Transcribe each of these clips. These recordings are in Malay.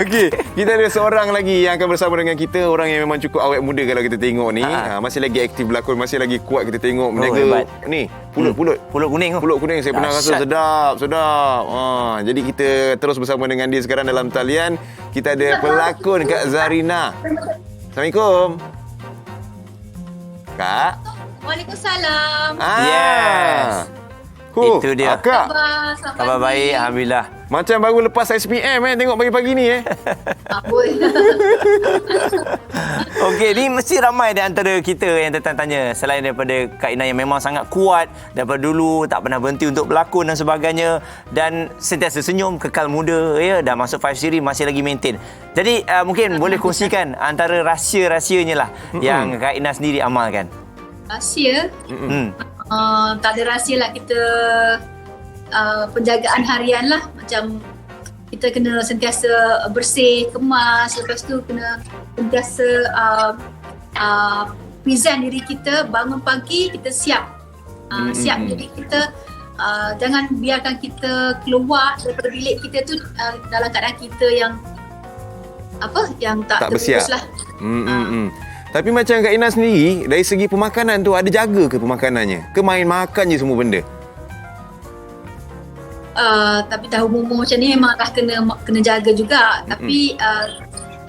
Okey, kita ada seorang lagi yang akan bersama dengan kita. Orang yang memang cukup awet muda kalau kita tengok ni. Masih lagi aktif berlakon, masih lagi kuat kita tengok. Menjaga ni, pulut. Pulut kuning tu. Pulut kuning saya pernah rasa sedap. Jadi kita terus bersama dengan dia sekarang dalam talian. Kita ada pelakon Kak Zarina. Assalamualaikum. Kak. Waalaikumsalam. Yes. Itu dia. Kak. Khabar baik, alhamdulillah. Macam baru lepas SPM tengok pagi-pagi ni Apa? Okey, ni mesti ramai di antara kita yang tanya selain daripada Kak Ina yang memang sangat kuat daripada dulu, tak pernah berhenti untuk berlakon dan sebagainya dan sentiasa senyum, kekal muda ya, dah masuk 5 series masih lagi maintain. Jadi mungkin boleh kongsikan antara rahsia-rahsianya lah yang Kak Ina sendiri amalkan. Rahsia? Tak ada rahsia lah, kita penjagaan harian lah. Macam kita kena sentiasa bersih, kemas. Lepas tu kena sentiasa present diri kita. Bangun pagi kita siap. Siap diri kita. Jangan biarkan kita keluar daripada bilik kita tu dalam keadaan kita yang yang tak bersiap lah. Tapi macam Kak Ina sendiri, dari segi pemakanan tu ada jaga ke pemakanannya? Ke main makan je semua benda? Tapi tahun umur macam ni memang dah kena jaga juga. Tapi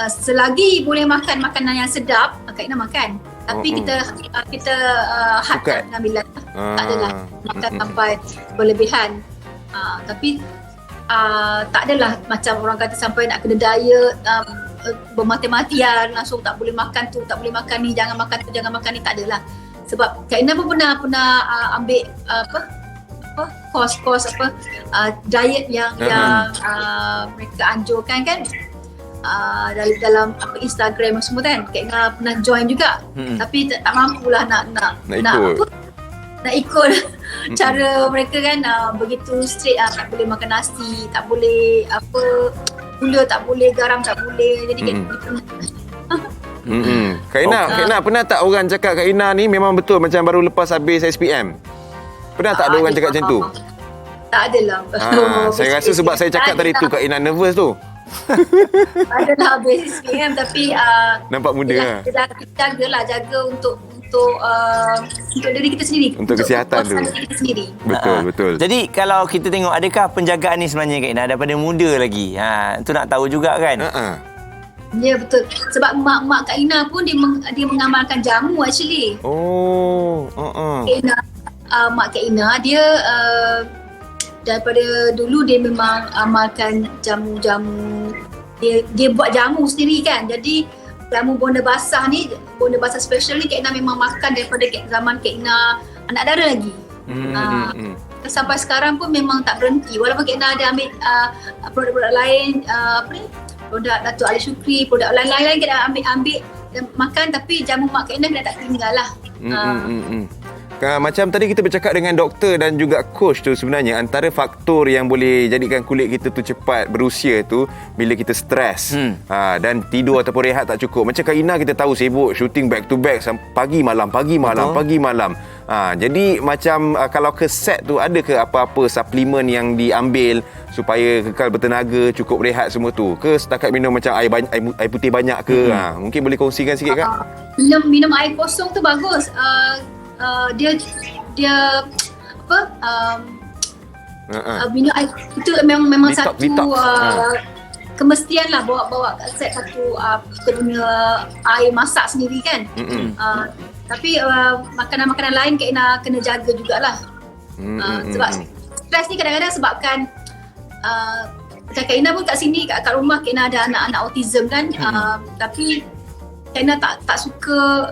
selagi boleh makan makanan yang sedap, Kak Ina makan. Tapi kita hadkan pengambilan. Tak adalah makan sampai berlebihan. Tapi tak adalah macam orang kata sampai nak kena diet, bermati-matian langsung tak boleh makan tu, tak boleh makan ni, jangan makan tu, jangan makan ni, tak adalah. Sebab Kak Ina pun pernah ambil kos diet yang mereka anjurkan kan, dalam Instagram semua kan. Kak Ina pernah join juga. Tapi tak mampulah nak ikut cara mereka kan. Begitu straight, tak boleh makan nasi, tak boleh gula, tak boleh garam, tak boleh. Jadi Kak Ina pernah tak orang cakap Kak Ina ni memang betul macam baru lepas habis SPM? Pernah tak ada orang cakap macam tu? Tak adalah. Saya rasa sebab saya cakap tadi tu Kak Ina nervous tu. Adalah habis SPM tapi nampak muda. Jaga untuk diri kita sendiri, untuk kesihatan tu. Kita sendiri. Betul. Jadi kalau kita tengok, adakah penjagaan ni sebenarnya Kak Ina daripada muda lagi? Itu nak tahu juga kan? Ya, betul. Sebab mak Kak Ina pun dia mengamalkan jamu actually. Kak Ina, mak Kak Ina dia daripada dulu dia memang amalkan jamu-jamu. Dia buat jamu sendiri kan. Jadi jamu bonda basah special ni Kak Ina memang makan daripada zaman Kak Ina anak dara lagi. Sampai sekarang pun memang tak berhenti. Walaupun Kak Ina ada ambil produk-produk lain, produk Datuk Ali Shukri, produk lain-lain Kak Ina ambil dan makan, tapi jamu mak Kak Ina tak tinggal lah. Macam tadi kita bercakap dengan doktor dan juga coach tu, sebenarnya antara faktor yang boleh jadikan kulit kita tu cepat berusia tu bila kita stres dan tidur ataupun rehat tak cukup. Macam Kak Ina kita tahu sibuk shooting back to back pagi malam. Jadi macam kalau ke set tu, ada ke apa-apa suplemen yang diambil supaya kekal bertenaga, cukup rehat semua tu? Ke setakat minum macam air putih banyak ke? Mungkin boleh kongsikan sikit Kak? Minum air kosong tu bagus. Dia minum air itu memang satu kemestian lah, bawa set satu kita punya air masak sendiri kan. Tapi makanan-makanan lain Kak Ina kena jaga jugalah. Sebab stres ni kadang-kadang sebabkan macam Kak Ina pun kat sini kat rumah Kak Ina ada anak-anak autism kan. Tapi Kak Ina tak suka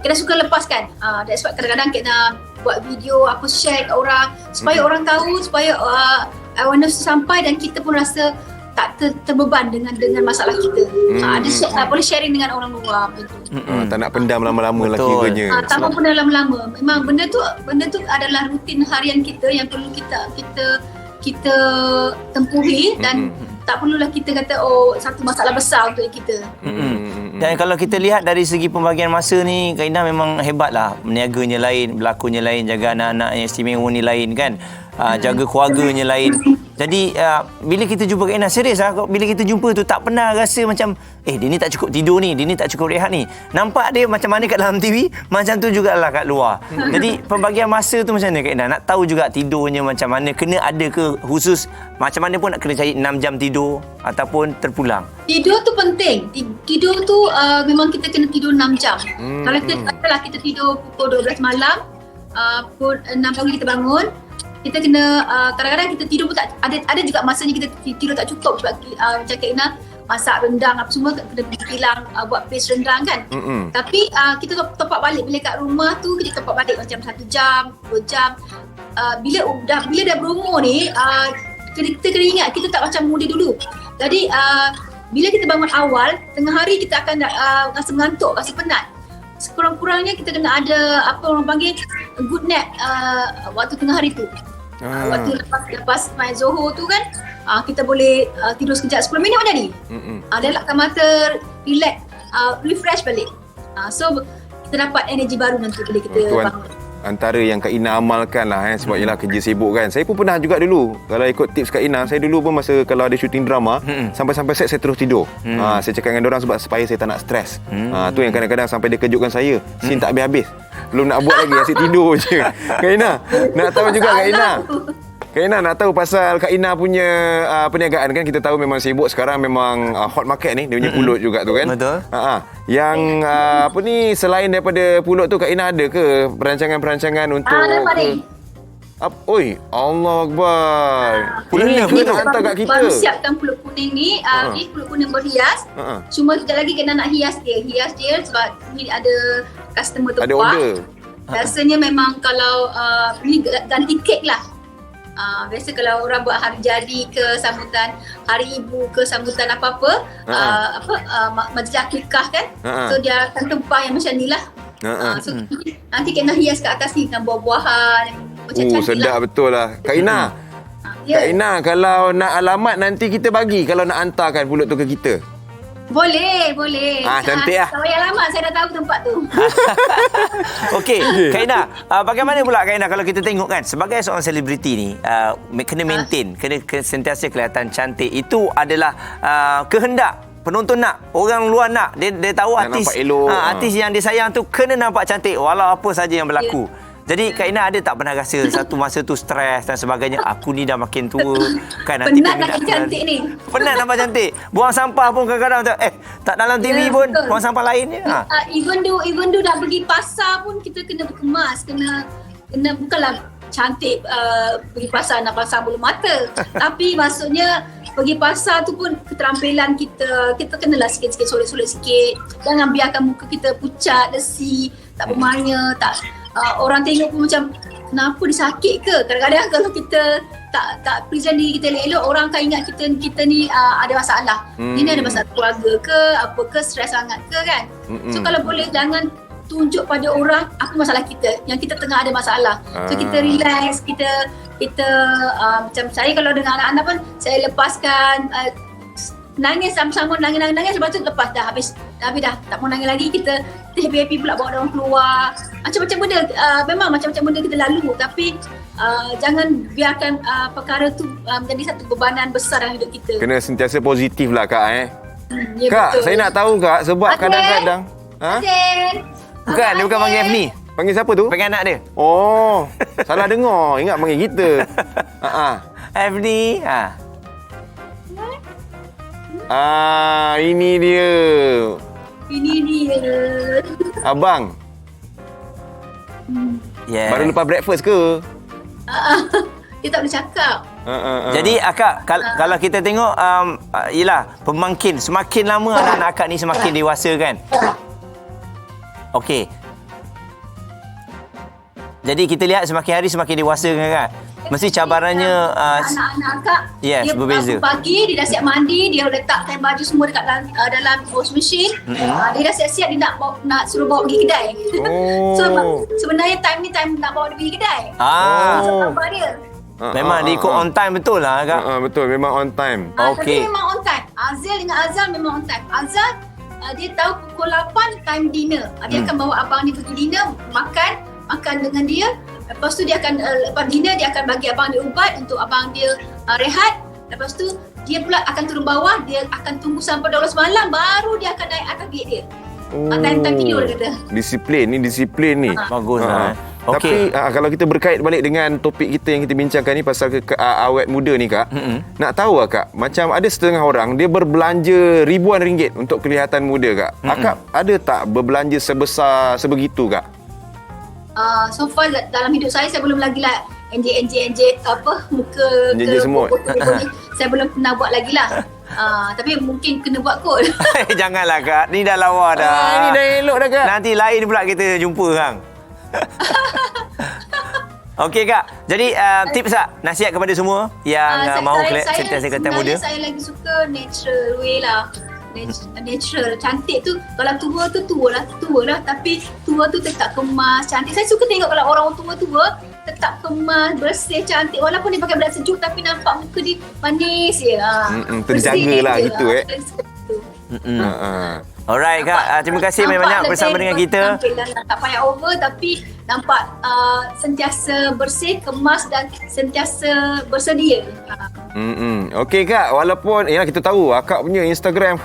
kita suka lepaskan. That's why kadang-kadang kita buat video, apa share kat orang supaya orang tahu, supaya awareness sampai dan kita pun rasa tak terbeban dengan masalah kita. Boleh sharing dengan orang luar macam tu. Tak nak pendam lama-lama lah kiranya. Tak mau pendam lama-lama. Memang benda tu adalah rutin harian kita yang perlu kita tempuhi dan tak perlulah kita kata satu masalah besar untuk kita. Dan kalau kita lihat dari segi pembagian masa ni, Kak Ina memang hebatlah. Meniaganya lain, berlakonnya lain, jaga anak-anak yang istimewa ni lain kan. Jaga keluarganya lain. Jadi bila kita jumpa Kak Ina, serius bila kita jumpa tu tak pernah rasa macam dia ni tak cukup tidur ni, dia ni tak cukup rehat ni. Nampak dia macam mana kat dalam TV, macam tu jugalah kat luar. Jadi pembagian masa tu macam mana Kak Ina? Nak tahu juga tidurnya macam mana, kena ada ke khusus macam mana pun nak kena cari 6 jam tidur ataupun terpulang? Tidur tu penting. Tidur tu memang kita kena tidur 6 jam. Kalau kita tidur pukul 12 malam, pukul 6 pagi kita bangun, kita kena kadang-kadang kita tidur pun tak ada juga masanya kita tidur tak cukup sebab macam Kak Ina masak rendang apa semua kena bilang buat paste rendang kan. Tapi kita top up balik bila kat rumah tu, kita top up balik macam 1 jam, 2 jam. Bila dah berumur ni kita kena ingat kita tak macam muda dulu. Jadi bila kita bangun awal, tengah hari kita akan rasa mengantuk, rasa penat. Sekurang-kurangnya kita kena ada apa orang panggil good nap waktu tengah hari tu. Waktu lepas main Zohor tu kan, kita boleh tidur sekejap 10 minit pun jadi. Lelapkan mata, relax, refresh balik. So kita dapat energi baru nanti bila kita bangun. Antara yang Kak Ina amalkan lah sebab ialah kerja sibuk kan. Saya pun pernah juga dulu, kalau ikut tips Kak Ina, saya dulu pun masa kalau ada syuting drama, sampai-sampai set saya terus tidur. Saya cakap dengan diorang sebab supaya saya tak nak stres. Tu yang kadang-kadang sampai dia kejutkan saya, scene tak habis-habis. Belum nak buat lagi, asyik tidur je. Kak Ina, nak tahu juga Kak Ina. Kak Ina nak tahu pasal Kak Ina punya perniagaan kan. Kita tahu memang sibuk sekarang, memang hot market ni, dia punya pulut juga tu kan. Betul. Yang selain daripada pulut tu, Kak Ina ada ke perancangan-perancangan untuk Oi, Allah Akbar. Pulut ni kita hantar kat kita. Baru siapkan pulut kuning ni. Ni pulut kuning berhias. Cuma sekejap lagi kena nak hias dia sebab ni ada customer tu ada order. Biasanya memang kalau ni ganti kek lah. Biasa kalau orang buat hari jadi ke sambutan hari ibu ke sambutan apa-apa, majlis akikah kan, so dia akan tempah yang macam ni lah. So nanti kena hias kat atas ni dengan buah-buahan macam cantik sedap lah. Betul lah Kak Ina. Kak Ina, kalau nak alamat nanti kita bagi, kalau nak hantarkan pulut tu ke kita. Boleh. Cantik lah. Kalau yang lama saya dah tahu tempat tu. Okey, Kak Ina, bagaimana pula Kak Ina kalau kita tengok kan, sebagai seorang selebriti ni, kena maintain, kena sentiasa kelihatan cantik. Itu adalah kehendak penonton nak, orang luar nak. Dia tahu artis yang dia sayang tu kena nampak cantik walau apa saja yang berlaku. Jadi Kak Ina ada tak pernah rasa satu masa tu stres dan sebagainya, aku ni dah makin tua kan, nanti penat nak cantik ni. Penat nampak cantik. Buang sampah pun kadang-kadang tak dalam TV pun, betul. Buang sampah lain je. Even though dah pergi pasar pun kita kena berkemas, kena bukanlah cantik pergi pasar nak pasang bulu mata. Tapi maksudnya pergi pasar tu pun keterampilan kita kenalah sikit-sikit solek-solek sikit. Jangan biarkan muka kita pucat, lesi, tak bermaya, tak orang tengok pun macam kenapa dia sakit ke. Kadang-kadang kalau kita tak present diri kita elok-elok, orang akan ingat kita ni ada masalah. Ini ada masalah keluarga ke, apa ke, stres sangat ke kan. So kalau boleh jangan tunjuk pada orang apa masalah kita, yang kita tengah ada masalah. So kita relax, kita macam saya kalau dengan anak-anak pun saya lepaskan nangis sama-sama, nangis lepas tu lepas dah habis dah tak mau nangis lagi, kita happy pula bawa orang keluar. Macam-macam benda, memang macam-macam benda kita lalu, tapi jangan biarkan perkara tu menjadi satu bebanan besar dalam hidup kita. Kena sentiasa positif lah Kak Ya, Kak, betul. saya nak tahu Kak, sebab kadang-kadang Bukan, dia bukan panggil F ni. Panggil siapa tu? Panggil anak dia. Oh, salah dengar. Ingat panggil kita. F ni. Ini dia. Abang. Yeah. Baru lepas breakfast ke? Dia tak boleh cakap. Jadi akak, kalau kita tengok yelah, semakin lama anak-anak akak ni semakin dewasa kan. Okey. Jadi kita lihat semakin hari semakin dewasa kan Kak. Mesti cabarannya anak-anak akak, yes, dia berbeza. pagi dia dah siap mandi, dia letakkan baju semua dekat dalam wash machine. Dia dah siap-siap, dia nak suruh bawa pergi kedai. So sebenarnya time ni time nak bawa dia pergi kedai. So apa dia? Memang dia ikut on time betul lah Kak. Betul, memang on time. Okey. Tapi memang on time. Azal dengan Azal memang on time. Azal dia tahu pukul 8 time dinner. Dia akan bawa abang dia pergi dinner, makan dengan dia. Lepas tu dia akan lepas dinner dia akan bagi abang dia ubat untuk abang dia rehat. Lepas tu dia pula akan turun bawah, dia akan tunggu sampai 12 malam baru dia akan naik atas bilik dia. Time-time tidur dia kata. Disiplin ni. Bagus lah. Tapi kalau kita berkait balik dengan topik kita yang kita bincangkan ni pasal awet muda ni Kak. Nak tahu lah Kak, macam ada setengah orang dia berbelanja ribuan ringgit untuk kelihatan muda Kak. Akak ada tak berbelanja sebegitu Kak? So far dalam hidup saya belum lagi lah enjek muka Enjek semut. Saya belum pernah buat lagi lah. Tapi mungkin kena buat kot. Janganlah Kak, ni dah lawa dah. Ni dah elok dah Kak. Nanti lain pula kita jumpa hang. Okey Kak, jadi tips tak nasihat kepada semua yang mahu sentiasa kelihatan muda? Saya lagi suka natural way lah. Natural. Cantik tu kalau tua lah, tapi tua tu tetap kemas, cantik. Saya suka tengok kalau orang tua tetap kemas, bersih, cantik walaupun dia pakai bedak sejuk tapi nampak muka dia manis je. Terjagalah gitu Alright Kak, terima kasih banyak bersama dengan kita. Tak payah over tapi nampak sentiasa bersih, kemas dan sentiasa bersedia. Okey Kak, walaupun kita tahu Akak punya Instagram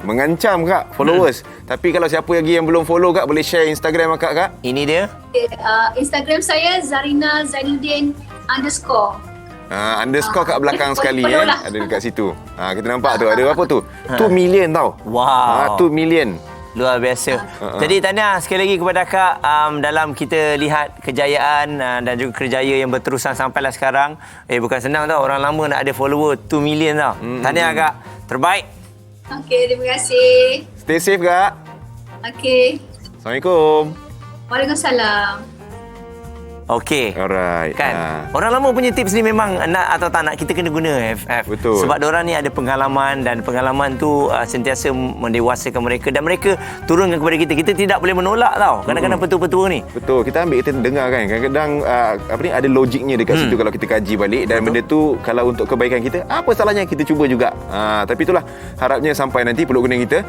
mengancam Kak followers. Tapi kalau siapa lagi yang belum follow Kak, boleh share Instagram Akak Kak. Ini dia. Instagram saya Zarina Zainuddin _. Underscore kat belakang sekali ada dekat situ. Kita nampak tu ada apa tu? 2 million tau. Wow. 2 million. Luar biasa. Jadi tahniah sekali lagi kepada Kak dalam kita lihat kejayaan dan juga kerjaya yang berterusan sampailah sekarang. Bukan senang tau, orang lama nak ada follower 2 million tau. Tahniah Kak. Terbaik. Okey, terima kasih. Stay safe Kak. Okey. Assalamualaikum. Waalaikumsalam. Okey. Alright. Kan? Orang lama punya tips ni memang nak atau tak nak kita kena guna FF. Betul. Sebab diorang ni ada pengalaman dan pengalaman tu sentiasa mendewasakan mereka dan mereka turunkan kepada kita. Kita tidak boleh menolak tau. Kadang-kadang petua-petua ni. Betul. Kita ambil, kita dengar kan. Kadang-kadang ada logiknya dekat situ kalau kita kaji balik dan benda tu kalau untuk kebaikan kita, apa salahnya kita cuba juga. Tapi itulah harapnya sampai nanti peluk guna kita